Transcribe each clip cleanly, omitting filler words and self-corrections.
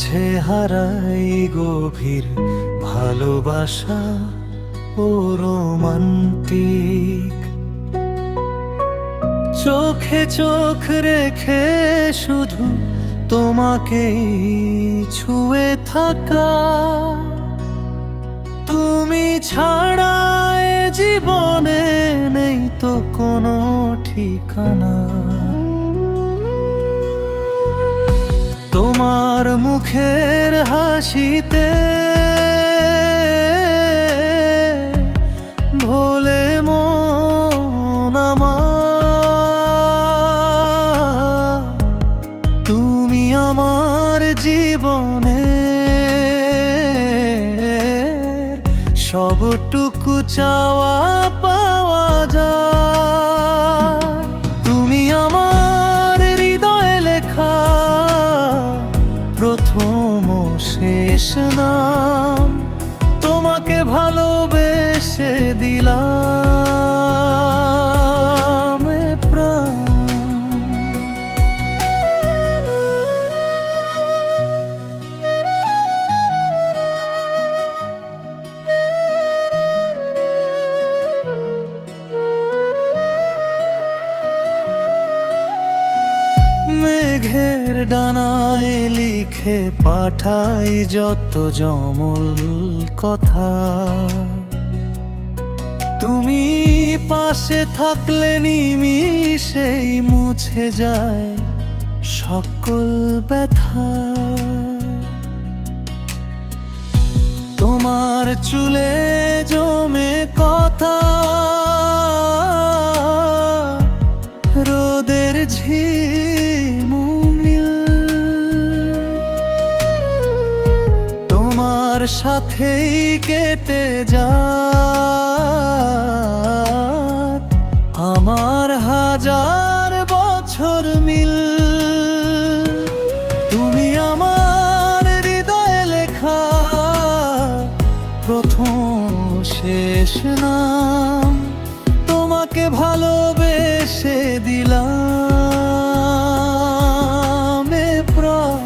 মাঝে হারাই গভীর ভালোবাসা ও রোমান্টিক। চোখে চোখ রেখে শুধু তোমাকেই ছুঁয়ে থাকা, তুমি ছাড়া এ জীবনে নেই তো কোনো ঠিকানা। তোমার মুখের হাসিতে ভোলে মন আমার, তুমি আমার জীবনে সবটুকু চাওয়া পাওয়া যায়। তুমি আমার হৃদয়ে লেখা প্রথম ও শেষ নাম, তোমাকে ভালোবেসে দিলাম এ প্রাণ। মেঘের ডানায় লিখে পাঠাই যত জমল কথা, তুমি পাশে থাকলে নিমিষেই মুছে যায় সকল ব্যথা। তোমার চুলে জমে কথা রোদের ঝিলমিল, তোমার সাথেই কেটে যায় আমার হাজার বছর মিল। তুমি আমার হৃদয়ে লেখা প্রথম শেষ নাম, তোমাকে ভালোবেসে দিলাম এ প্রাণ।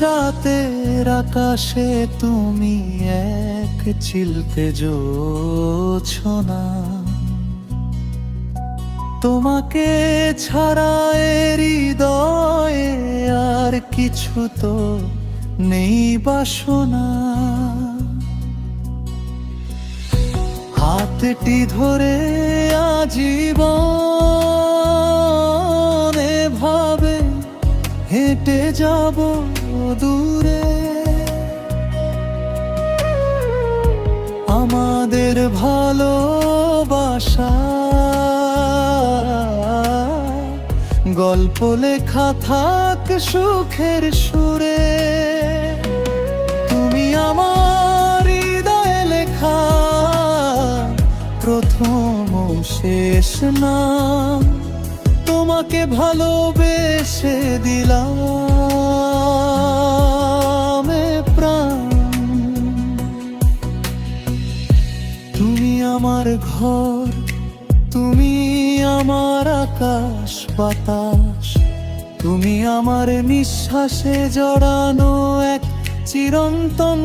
রাতের আকাশে তুমি এক চিলতে জোছনা, তোমাকে ছাড়া এ হৃদয়ে আর কিছু তো নেই বাসনা। হাতটি ধরে আজীবন এভাবে হেঁটে যাব দূরে, আমাদের ভালোবাসা গল্প লেখা থাক সুখের সুরে। তুমি আমার হৃদয়ে লেখা প্রথম ও শেষ নাম, তোমাকে ভালোবেসে দিলাম এ প্রাণ। তুমি আমার ঘর, তুমি আমার আকাশ বাতাস, তুমি আমার নিঃশ্বাসে জড়ানো এক চিরন্তন